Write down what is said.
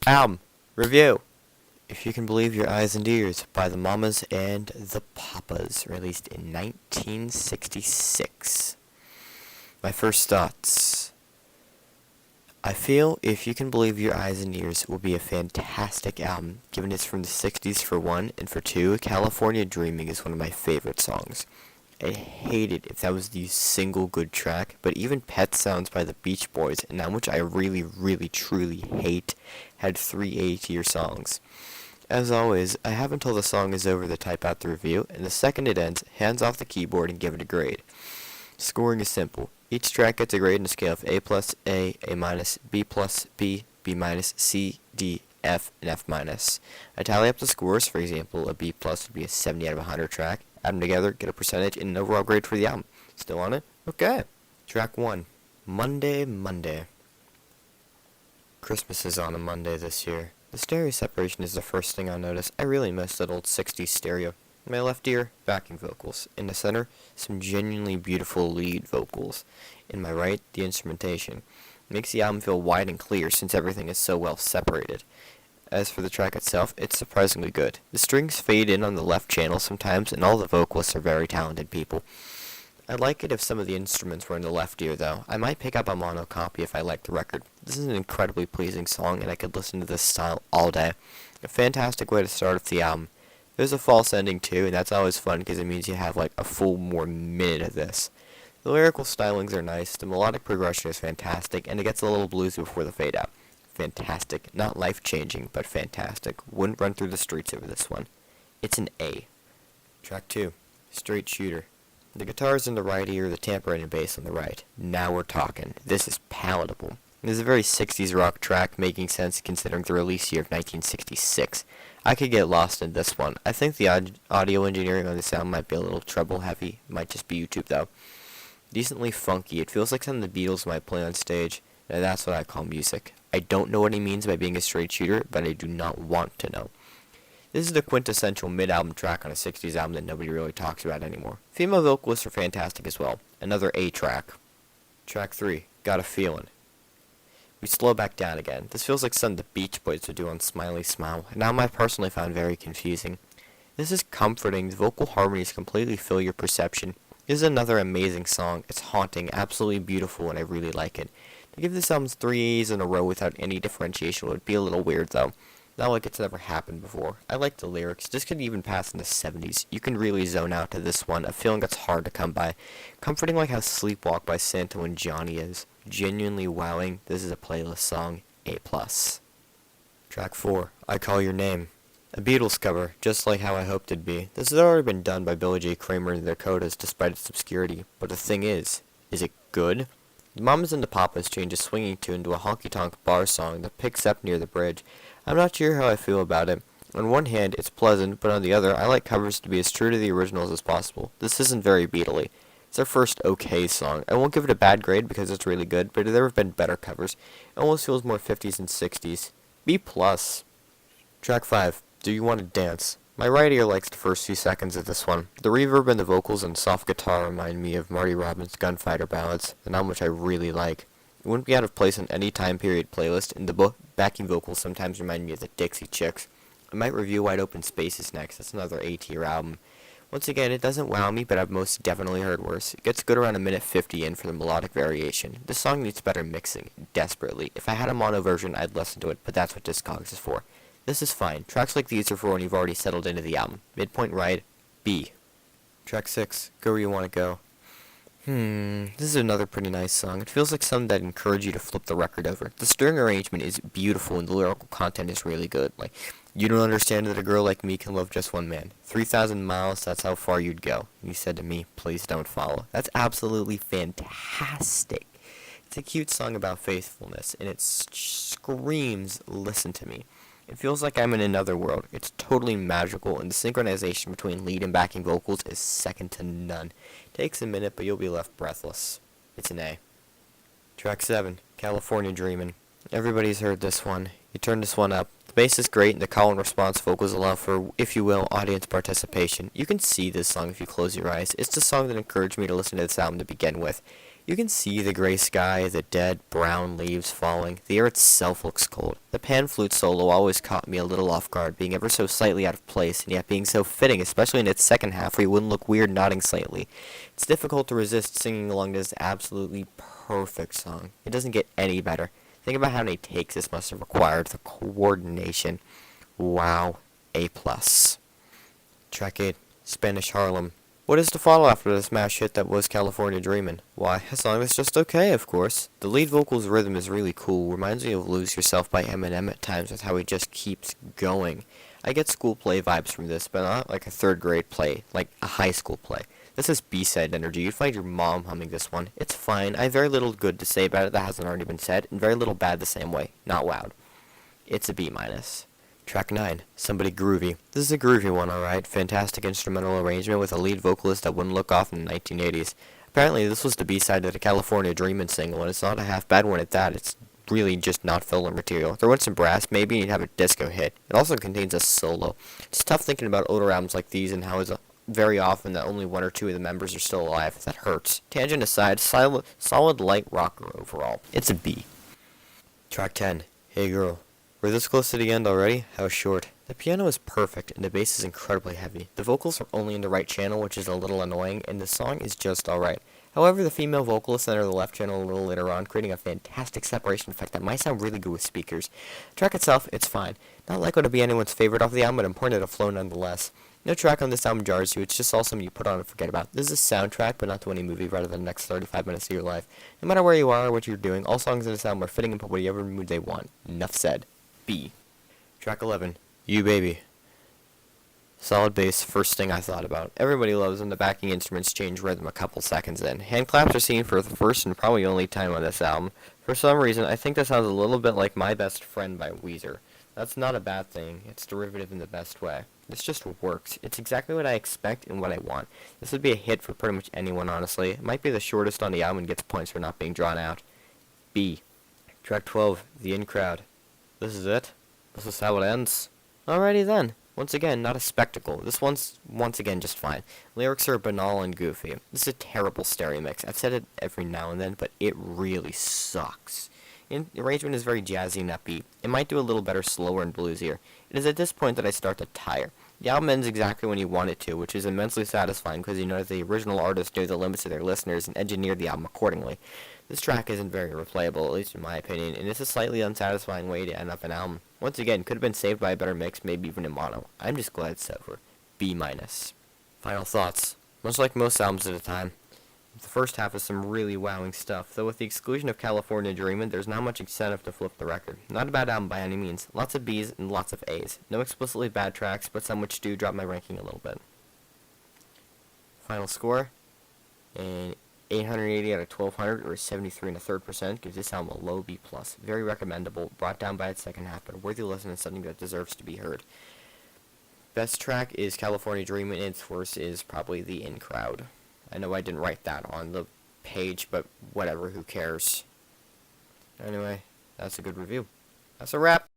Album review. If You Can Believe Your Eyes and Ears by the Mamas and the Papas, released in 1966. My first thoughts. I feel If You Can Believe Your Eyes and Ears will be a fantastic album, given it's from the 60s for one, and for two, California Dreaming is one of my favorite songs. I hate it if that was the single good track, but even Pet Sounds by the Beach Boys, and that which I really, really, truly hate, had 3 A-tier songs. As always, I have until the song is over to type out the review, and the second it ends, hands off the keyboard and give it a grade. Scoring is simple. Each track gets a grade in a scale of A plus, A minus, B plus, B minus, C, D, F, and F minus. I tally up the scores. For example, a B plus would be a 70 out of 100 track. Add them together, get a percentage, and an overall grade for the album. Still on it? Okay. Track 1. Monday, Monday. Christmas is on a Monday this year. The stereo separation is the first thing I notice. I really miss that old 60s stereo. In my left ear, backing vocals. In the center, some genuinely beautiful lead vocals. In my right, the instrumentation. It makes the album feel wide and clear since everything is so well separated. As for the track itself, it's surprisingly good. The strings fade in on the left channel sometimes, and all the vocalists are very talented people. I'd like it if some of the instruments were in the left ear, though. I might pick up a mono copy if I like the record. This is an incredibly pleasing song, and I could listen to this style all day. A fantastic way to start off the album. There's a false ending, too, and that's always fun because it means you have like a full more minute of this. The lyrical stylings are nice, the melodic progression is fantastic, and it gets a little bluesy before the fade out. Fantastic. Not life-changing, but fantastic. Wouldn't run through the streets over this one. It's an A. Track 2. Straight Shooter. The guitar's in the right ear, the tambourine and bass on the right. Now we're talking. This is palatable. This is a very 60s rock track, making sense considering the release year of 1966. I could get lost in this one. I think the audio engineering on this album might be a little treble heavy. Might just be YouTube though. Decently funky. It feels like something the Beatles might play on stage. And that's what I call music. I don't know what he means by being a straight shooter, but I do not want to know. This is the quintessential mid-album track on a 60s album that nobody really talks about anymore. Female vocalists are fantastic as well. Another A track. Track 3, Got a Feeling. We slow back down again. This feels like something the Beach Boys would do on Smiley Smile, an album I personally found very confusing. This is comforting. The vocal harmonies completely fill your perception. This is another amazing song. It's haunting, absolutely beautiful, and I really like it. To give this album 3 A's in a row without any differentiation would be a little weird though. Not like it's never happened before. I like the lyrics. This could even pass in the 70s. You can really zone out to this one, a feeling that's hard to come by. Comforting like how Sleepwalk by Santo and Johnny is. Genuinely wowing. This is a playlist song. A+. Track 4, I Call Your Name. A Beatles cover, just like how I hoped it'd be. This has already been done by Billy J. Kramer and the Dakotas despite its obscurity. But the thing is it good? The Mamas and the Papas change a swinging tune to a honky-tonk bar song that picks up near the bridge. I'm not sure how I feel about it. On one hand, it's pleasant, but on the other, I like covers to be as true to the originals as possible. This isn't very Beatle-y. It's our first okay song. I won't give it a bad grade because it's really good, but there have been better covers. It almost feels more 50s and 60s. B+. Track 5, Do You Want to Dance? My right ear likes the first few seconds of this one. The reverb and the vocals and soft guitar remind me of Marty Robbins' Gunfighter Ballads, an album which I really like. It wouldn't be out of place in any time period playlist, and the backing vocals sometimes remind me of the Dixie Chicks. I might review Wide Open Spaces next. That's another A-tier album. Once again, it doesn't wow me, but I've most definitely heard worse. It gets good around a minute 50 in for the melodic variation. This song needs better mixing, desperately. If I had a mono version, I'd listen to it, but that's what Discogs is for. This is fine. Tracks like these are for when you've already settled into the album. Midpoint right, B. Track 6, Go Where You Wanna Go. This is another pretty nice song. It feels like something that encourages you to flip the record over. The string arrangement is beautiful and the lyrical content is really good. Like, you don't understand that a girl like me can love just one man. 3,000 miles, that's how far you'd go. And you said to me, please don't follow. That's absolutely fantastic. It's a cute song about faithfulness, and it screams, listen to me. It feels like I'm in another world. It's totally magical, and the synchronization between lead and backing vocals is second to none. Takes a minute, but you'll be left breathless. It's an A. Track 7, California Dreamin'. Everybody's heard this one. You turn this one up. The bass is great, and the call and response vocals allow for, if you will, audience participation. You can see this song if you close your eyes. It's the song that encouraged me to listen to this album to begin with. You can see the gray sky, the dead brown leaves falling. The air itself looks cold. The pan flute solo always caught me a little off guard, being ever so slightly out of place, and yet being so fitting, especially in its second half where you wouldn't look weird nodding slightly. It's difficult to resist singing along to this absolutely perfect song. It doesn't get any better. Think about how many takes this must have required, the coordination. Wow, A+. Track 8, Spanish Harlem. What is to follow after the smash hit that was California Dreamin'? Why, a song that's just okay, of course. The lead vocal's rhythm is really cool, reminds me of Lose Yourself by Eminem at times with how he just keeps going. I get school play vibes from this, but not like a third grade play, like a high school play. This is B-side energy. You'd find your mom humming this one. It's fine. I have very little good to say about it that hasn't already been said, and very little bad the same way. Not wowed. It's a B-. Track 9, Somebody Groovy. This is a groovy one, alright. Fantastic instrumental arrangement with a lead vocalist that wouldn't look off in the 1980s. Apparently, this was the B-side to the California Dreamin' single, and it's not a half bad one at that. It's really just not filler material. Throw in some brass, maybe you'd have a disco hit. It also contains a solo. It's tough thinking about older albums like these and how it's very often that only one or two of the members are still alive. That hurts. Tangent aside, solid light rocker overall. It's a B. Track 10, Hey Girl. We're this close to the end already? How short. The piano is perfect, and the bass is incredibly heavy. The vocals are only in the right channel, which is a little annoying, and the song is just alright. However, the female vocalists enter the left channel a little later on, creating a fantastic separation effect that might sound really good with speakers. The track itself, it's fine. Not likely to be anyone's favorite off the album, but important to flow nonetheless. No track on this album jars you, it's just all something you put on and forget about. This is a soundtrack, but not to any movie, rather than the next 35 minutes of your life. No matter where you are or what you're doing, all songs in this album are fitting and put whatever mood they want. Enough said. B. Track 11, You Baby. Solid bass, first thing I thought about. Everybody loves when the backing instruments change rhythm a couple seconds in. Hand claps are seen for the first and probably only time on this album. For some reason, I think this sounds a little bit like My Best Friend by Weezer. That's not a bad thing. It's derivative in the best way. This just works. It's exactly what I expect and what I want. This would be a hit for pretty much anyone, honestly. It might be the shortest on the album and gets points for not being drawn out. B. Track 12, The In Crowd. This is it? This is how it ends? Alrighty then. Once again, not a spectacle. This one's, once again, just fine. Lyrics are banal and goofy. This is a terrible stereo mix. I've said it every now and then, but it really sucks. The arrangement is very jazzy and upbeat. It might do a little better slower and bluesier. It is at this point that I start to tire. The album ends exactly when you want it to, which is immensely satisfying because you know that the original artist knew the limits of their listeners and engineered the album accordingly. This track isn't very replayable, at least in my opinion, and it's a slightly unsatisfying way to end up an album. Once again, could have been saved by a better mix, maybe even in mono. I'm just glad it's over. B-. Final thoughts. Much like most albums at the time, the first half is some really wowing stuff, though with the exclusion of California Dreamin', there's not much incentive to flip the record. Not a bad album by any means. Lots of B's and lots of A's. No explicitly bad tracks, but some which do drop my ranking a little bit. Final score, and 880 out of 1200, or 73.33%, gives this album a low B+. Very recommendable, brought down by its second half, but a worthy listen and something that deserves to be heard. Best track is California Dreamin', and its worst is probably The In Crowd. I know I didn't write that on the page, but whatever, who cares? Anyway, that's a good review. That's a wrap.